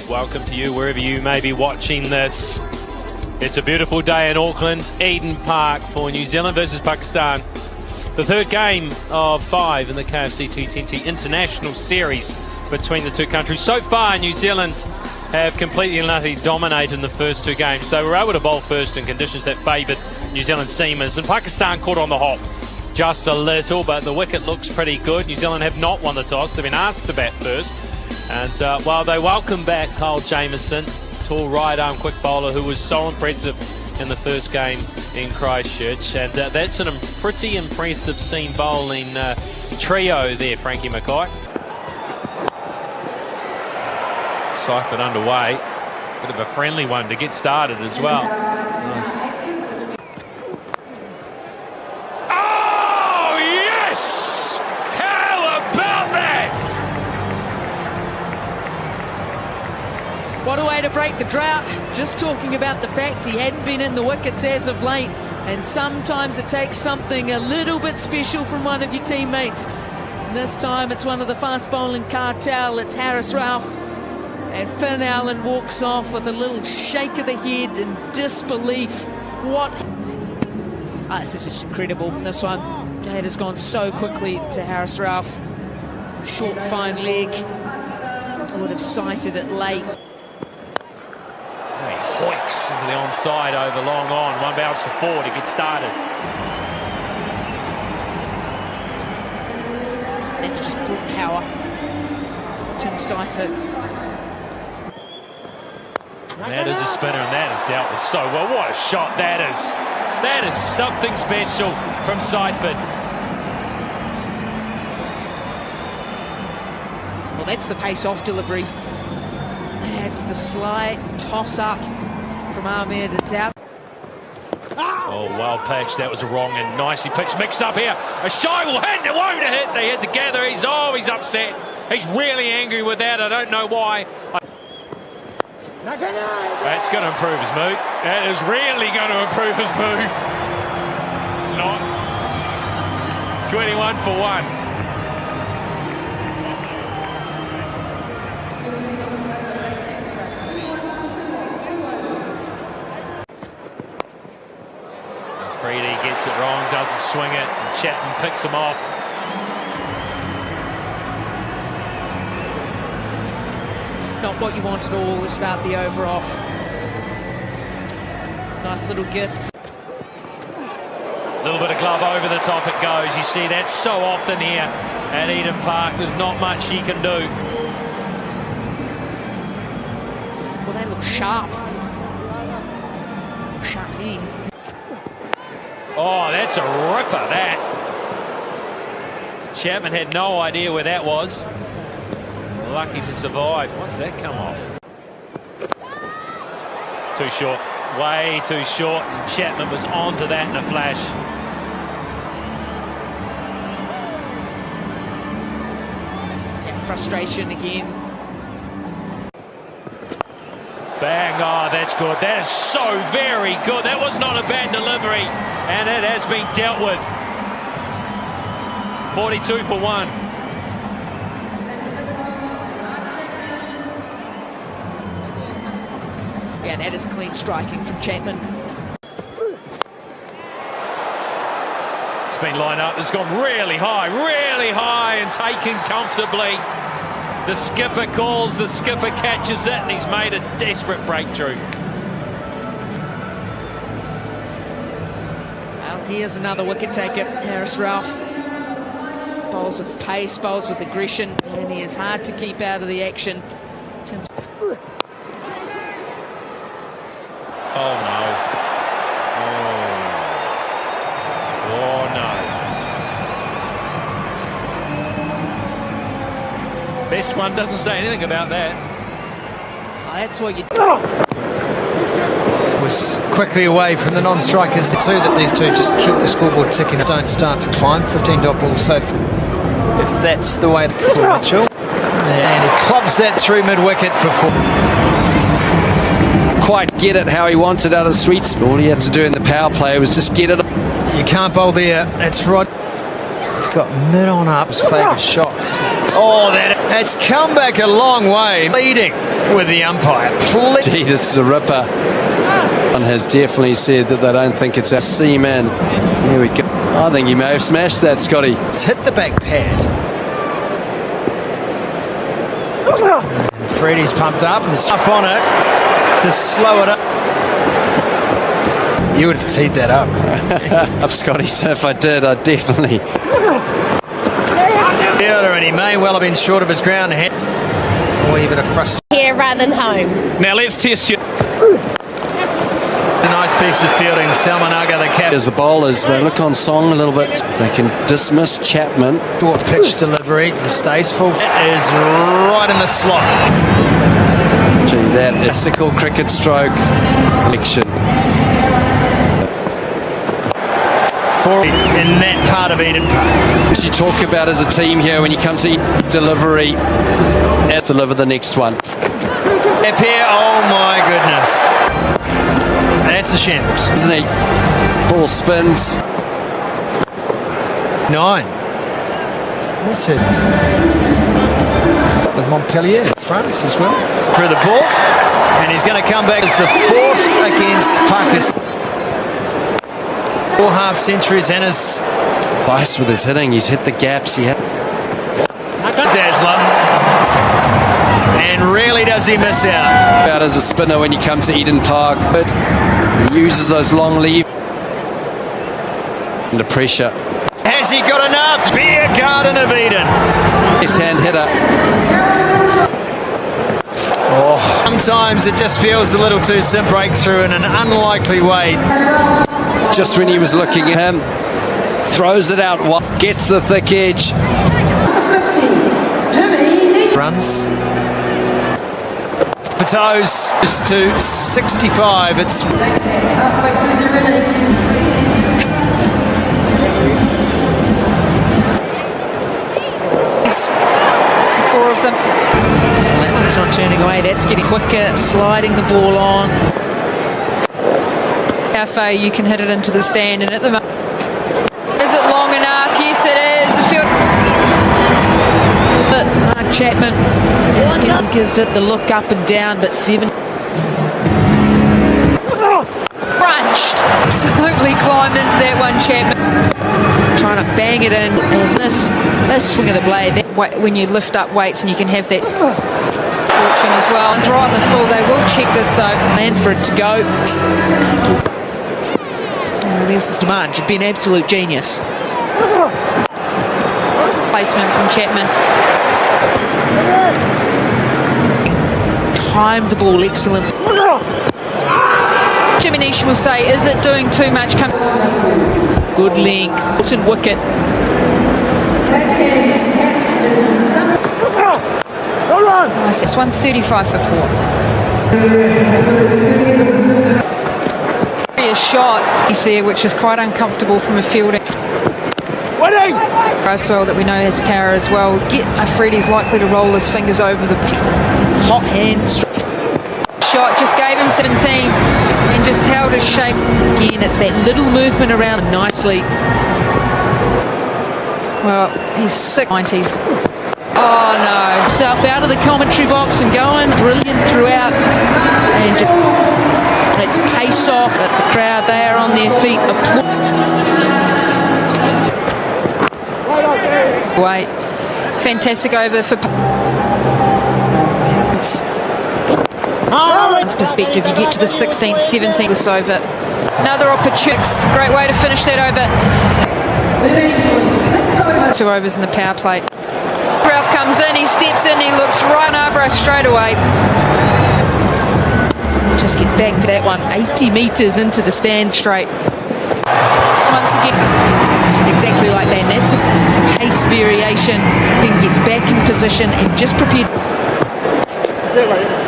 Welcome to you wherever you may be watching this. It's a beautiful day in Auckland, Eden Park for New Zealand versus Pakistan. The third game of 5 in the KFC T20 International Series between the two countries. So far, New Zealand have completely and utterly dominated the first two games. They were able to bowl first in conditions that favoured New Zealand seamers, and Pakistan caught on the hop just a little, but the wicket looks pretty good. New Zealand have not won the toss. They've been asked to bat first. And while they welcome back Kyle Jamieson, tall right-arm quick bowler who was so impressive in the first game in Christchurch. And that's a pretty impressive seam bowling trio there, Frankie Mackay. Seifert underway. Bit of a friendly one to get started as well. Nice. Oh, yes! How about that? What a way to break the drought. Just talking about the fact he hadn't been in the wickets as of late, and sometimes it takes something a little bit special from one of your teammates. And this time it's one of the fast bowling cartel. It's Haris Rauf, and Finn Allen walks off with a little shake of the head in disbelief. What? It's just incredible, this one. It has gone so quickly to Haris Rauf. Short, fine leg. I would have sighted it late. He hoiks into the onside over long on. One bounce for 4 to get started. That's just brute power. Tim Seifert. That is a spinner, and that is dealt with so well. What a shot that is. That is something special from Seifert. Well, that's the pace-off delivery. That's the slight toss-up from Ahmed. It's out. Oh, well pitched. That was a wrong and nicely pitched. Mixed up here. A shy will hit. It won't hit. They hit together. He's upset. He's really angry with that. I don't know why. That's going to improve his mood. That is really going to improve his mood. Not 21 for 1. Freedy gets it wrong, doesn't swing it, and Chapman picks him off. Not what you want at all to start the over off. Nice little gift. A little bit of glove over the top it goes. You see that so often here at Eden Park. There's not much he can do. Well, they look sharp. Sharp here. Oh, that's a ripper, that. Chapman had no idea where that was. Lucky to survive. What's that come off? Too short. Way too short. And Chapman was onto that in a flash. And frustration again. Bang. Oh, that's good. That is so very good. That was not a bad delivery. And it has been dealt with. 42 for 1. Yeah, that is clean striking from Chapman. It's been lined up. It's gone really high and taken comfortably. The skipper calls, the skipper catches it, and he's made a desperate breakthrough. Well, here's another wicket taker, Haris Rauf. Bowls with pace, bowls with aggression, and he is hard to keep out of the action. Oh, no. Oh, no. Best one doesn't say anything about that. Oh, that's what you... Was quickly away from the non-strikers too, that these two just keep the scoreboard ticking, don't start to climb. 15 dot ball, so if that's the way for Mitchell. And he clubs that through mid-wicket for 4. Quite get it how he wants it out of the sweet spot. All he had to do in the power play was just get it. You can't bowl there. That's right. You've got mid on up, favoured shots. Oh, that. It's come back a long way, leading with the umpire. Gee, this is a ripper. One has definitely said that they don't think it's a seaman. Here we go. I think he may have smashed that, Scotty. It's hit the back pad. And Freddie's pumped up and stuff on it to slow it up. You would have teed that up. Up, Scotty, so if I did, I'd definitely. And he may well have been short of his ground head. Or even a frustration. Here rather than home. Now let's test you. A nice piece of fielding. Salmanaga, the captain. As the bowlers, they look on song a little bit. They can dismiss Chapman. Short pitch delivery. He stays full. It is right in the slot. Gee, that is a sickle cricket stroke action. In that part of Eden Park. As you talk about as a team here, when you come to delivery, let's deliver the next one. Up here, oh my goodness. That's a shambles. Isn't he? Ball spins. 9. That's it. With Montpellier in France as well. Through the ball. And he's going to come back as the 4th against Pakistan. 4 half centuries and his Vice with his hitting. He's hit the gaps. He had. Dazzler. And really does he miss out. Out as a spinner when you come to Eden Park. But he uses those long leaves. Under pressure. Has he got enough? Beer Garden of Eden. Left-hand hitter. Oh, sometimes it just feels a little too simple. Breakthrough in an unlikely way. Just when he was looking at him, throws it out, gets the thick edge. Runs. The toes to 65. It's Four of them. That one's not turning away. That's getting quicker, sliding the ball on. How far you can hit it into the stand, and at the moment, is it long enough? Yes, it is. The field. But Mark Chapman gives it the look up and down, but 7. Crunched. Absolutely climbed into that one, Chapman. Trying to bang it in, and this swing of the blade. When you lift up weights, and you can have that fortune as well. It's right in the full. They will check this though, and for it to go. There's the demand. You've been absolute genius. Placement from Chapman. Timed the ball excellent. Jimmy Nish will say, is it doing too much? Good length. Hilton wicket. Nice. It's 135 for 4. A shot there, which is quite uncomfortable from a fielding. Croswell, that we know has power as well. Freddie's likely to roll his fingers over the hot hand. Shot just gave him 17 and just held his shape. Again, it's that little movement around nicely. Well, he's sick 90s. Oh no. Himself out of the commentary box and going brilliant throughout. And it's pace off at the crowd. They are on their feet. Wait, fantastic over for. It's perspective. You get to the 16th, 17th, this over. Another opportunity. Great way to finish that over. 2 overs in the power play. Ralph comes in. He steps in. He looks right over us straight away. Just gets back to that one, 80 metres into the stand straight. Once again, exactly like that. That's the pace variation. Then gets back in position and just prepared.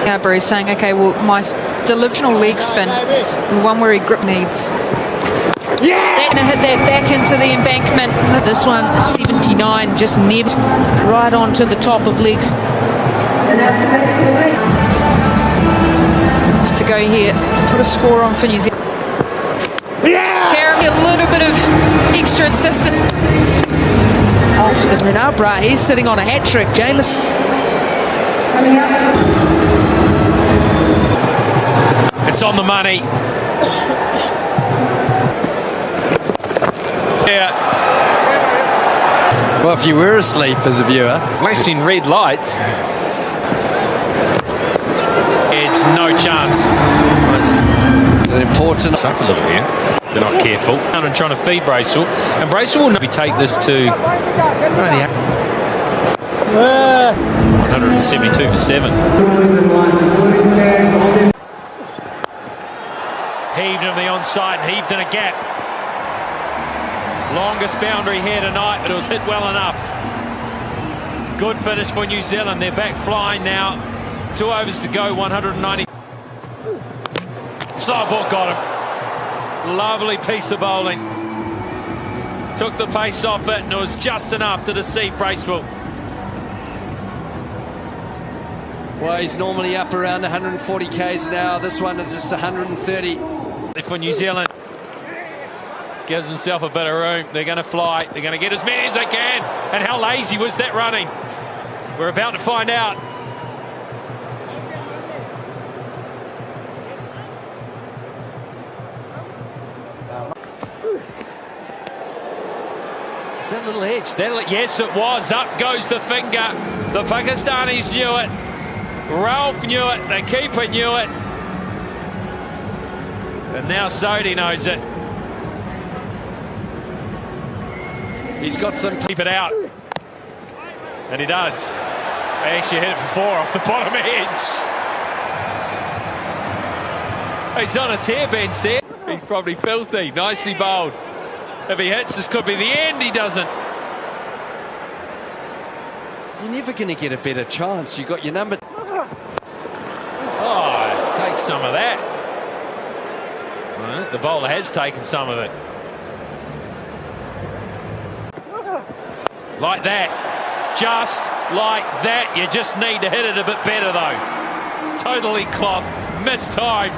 Garber is saying, okay, well, my delusional leg spin, the one where he grip needs. They're going to hit that back into the embankment. This one, 79, just never right onto the top of legs. To go here to put a score on for New Zealand. Carrying a little bit of extra assistance. Off the Renabra, he's sitting on a hat trick. Jameson It's on the money. Yeah. Well, if you were asleep as a viewer. Flashing red lights. It's no chance. An important. It's up a little here. They're not careful. And trying to feed Bracewell. And Bracewell will maybe take this to 172 for 7. Heaved him the onside and heaved in a gap. Longest boundary here tonight, but it was hit well enough. Good finish for New Zealand. They're back flying now. 2 overs to go, 190. Slow ball got him. Lovely piece of bowling. Took the pace off it, and it was just enough to deceive Bracewell. Well, he's normally up around 140 k's an hour. This one is just 130. For New Zealand. Gives himself a bit of room. They're going to fly. They're going to get as many as they can. And how lazy was that running? We're about to find out. Is that little edge? Yes, it was. Up goes the finger. The Pakistanis knew it. Ralph knew it. The keeper knew it. And now Sodhi knows it. He's got some. Keep it out. And he does. They actually hit it for 4 off the bottom edge. He's on a tear, Ben said. He's probably filthy. Nicely bowled. If he hits, this could be the end. He doesn't. You're never going to get a better chance. You got your number. Oh, take some of that. Well, the bowler has taken some of it. Like that. Just like that. You just need to hit it a bit better, though. Totally clocked. Mistimed.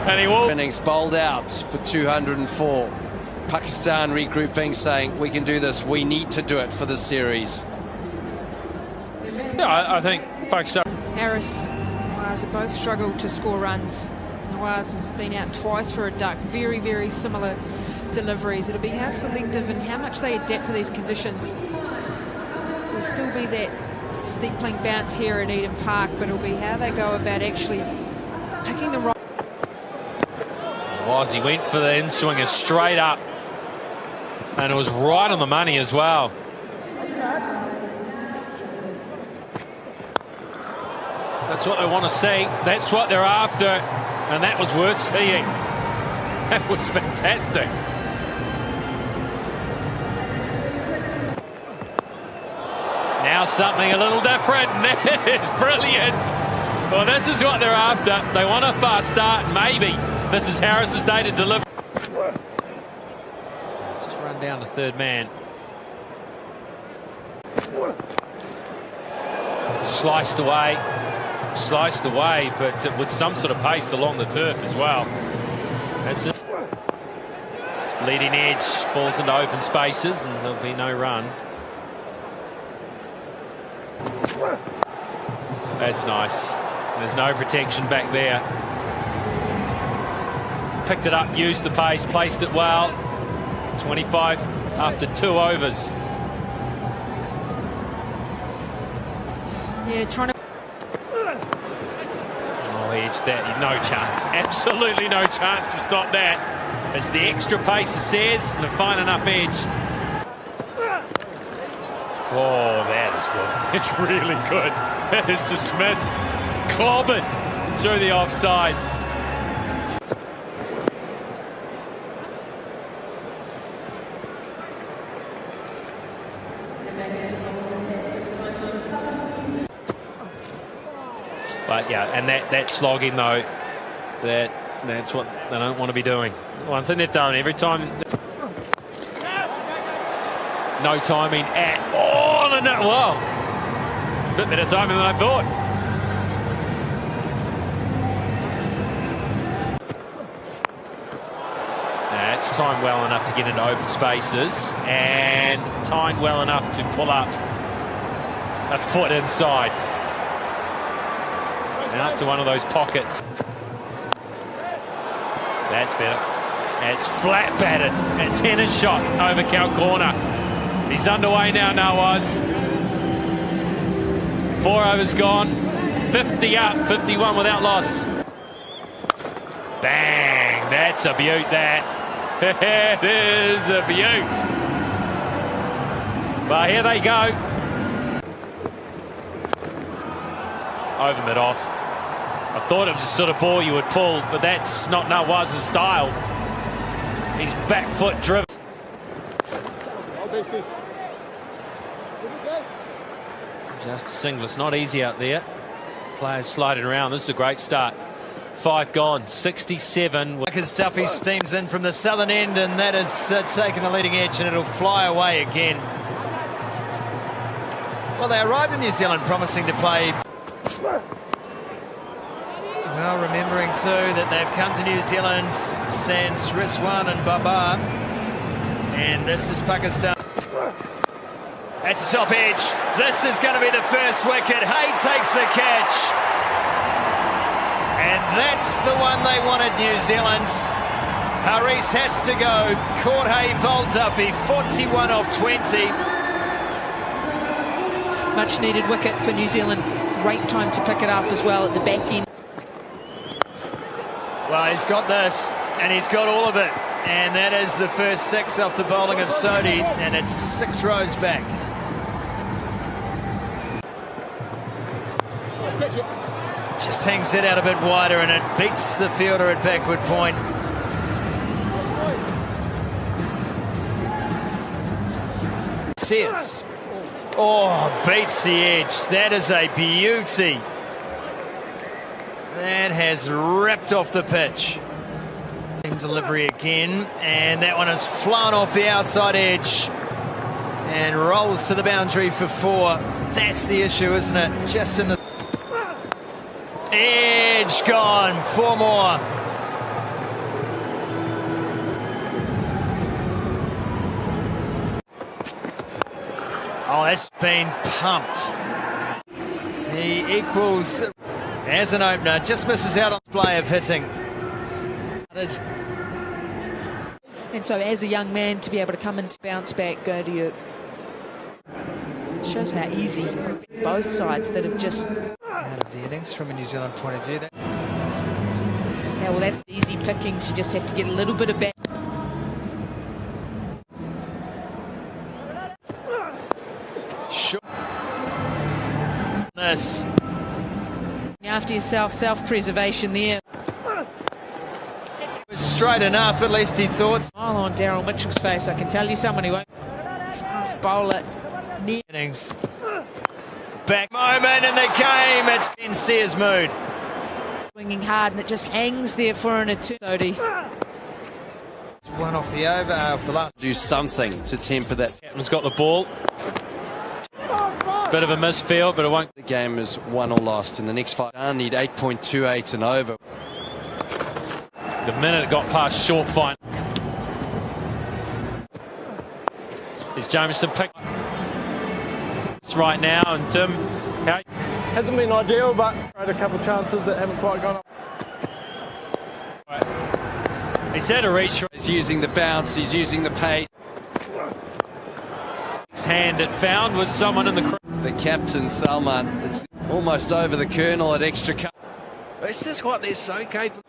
And he will. Innings bowled out for 204. Pakistan regrouping, saying, we can do this. We need to do it for the series. Yeah, I think Pakistan. Harris and Nawaz have both struggled to score runs. Nawaz has been out twice for a duck. Very, very similar deliveries. It'll be how selective and how much they adapt to these conditions. There'll still be that steepling bounce here at Eden Park, but it'll be how they go about actually picking the right. He went for the in-swinger straight up. And it was right on the money as well. That's what they want to see. That's what they're after. And that was worth seeing. That was fantastic. Now something a little different. It's brilliant. Well, this is what they're after. They want a fast start. Maybe this is Harris's day to deliver. Just run down to third man. Sliced away, but with some sort of pace along the turf as well. That's it. Leading edge falls into open spaces, and there'll be no run. That's nice. There's no protection back there. Picked it up, used the pace, placed it well. 25 after 2 overs. Yeah, trying to. Oh, edge that. No chance. Absolutely no chance to stop that. As the extra pace says, and a fine enough edge. Oh, that is good. It's really good. That is dismissed. Clobbered through the offside. But yeah, and that slogging though, that's what they don't want to be doing. One thing they've done every time. No timing at all. No, well, a bit better timing than I thought. That's timed well enough to get into open spaces and timed well enough to pull up a foot inside. Out to one of those pockets. That's better. It's flat batted. A tennis shot over Cal corner. He's underway now, Nawaz. 4 overs gone. 50 up, 51 without loss. Bang! That's a beaut, that. It is a beaut. But here they go. Over mid-off. I thought it was the sort of ball you would pull, but that's not Nawaz's style. He's back foot driven. Just a single. It's not easy out there. Players sliding around. This is a great start. 5 gone, 67. Duffy steams in from the southern end, and that has taken a leading edge, and it'll fly away again. Well, they arrived in New Zealand promising to play. Well, remembering too that they've come to New Zealand sans Rizwan and Babar, and this is Pakistan. That's the top edge. This is going to be the first wicket. Hay takes the catch. And that's the one they wanted, New Zealand. Haris has to go. Caught Hay, bowled Duffy, 41 off 20. Much needed wicket for New Zealand. Great time to pick it up as well at the back end. Well, he's got this, and he's got all of it. And that is the first 6 off the bowling of Sodhi, and it's 6 rows back. Just hangs it out a bit wider, and it beats the fielder at backward point. Sears. Oh, beats the edge. That is a beauty. That has ripped off the pitch. Delivery again, and that one has flown off the outside edge and rolls to the boundary for 4. That's the issue, isn't it? Just in the edge, gone. 4 more. Oh, that's been pumped. He equals as an opener, just misses out on the play of hitting. And so as a young man to be able to come and bounce back, go to your... Shows how easy both sides that have just... Out of the innings from a New Zealand point of view. Yeah, well, that's easy pickings. You just have to get a little bit of back. Sure. This. After yourself, self-preservation there. Straight enough, at least he thought. Smile on Daryl Mitchell's face. I can tell you someone who won't fast bowler. Innings. Back moment in the game. It's in Sears' mood. Swinging hard, and it just hangs there for an eternity. It's one off the over, off the last. Do something to temper that. Captain's got the ball. Bit of a misfield, but it won't. The game is won or lost in the next 5. I need 8.28 and over. The minute it got past short fine. Is Jamieson picked? It's right now, and Tim, how? Hasn't been ideal, but had a couple of chances that haven't quite gone up. He's had a reach. He's using the bounce, he's using the pace. His hand it found was someone in the... The captain, Salman, it's almost over the colonel at extra cut. It's just what they're so capable.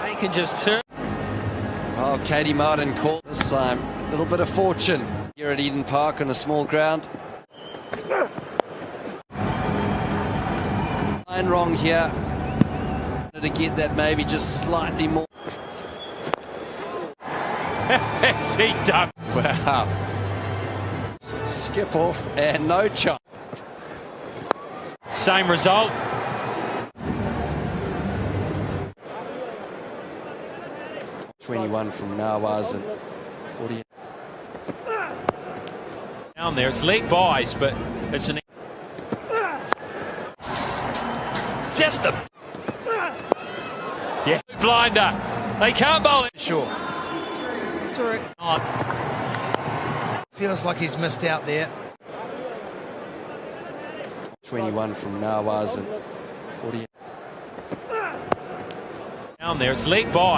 They can just turn. Oh, Katie Martin called this time. A little bit of fortune here at Eden Park on a small ground. Line wrong here. To get that maybe just slightly more. Has he done? Wow. Skip off and no chance. Same result. .21 from Nawaz and 40. Down there, it's leg buys, but it's an... It's just the... Yeah, blinder. They can't bowl it. Sure. Saw it. Feels like he's missed out there. 21 from Nawaz and 40. Down there, it's leg by.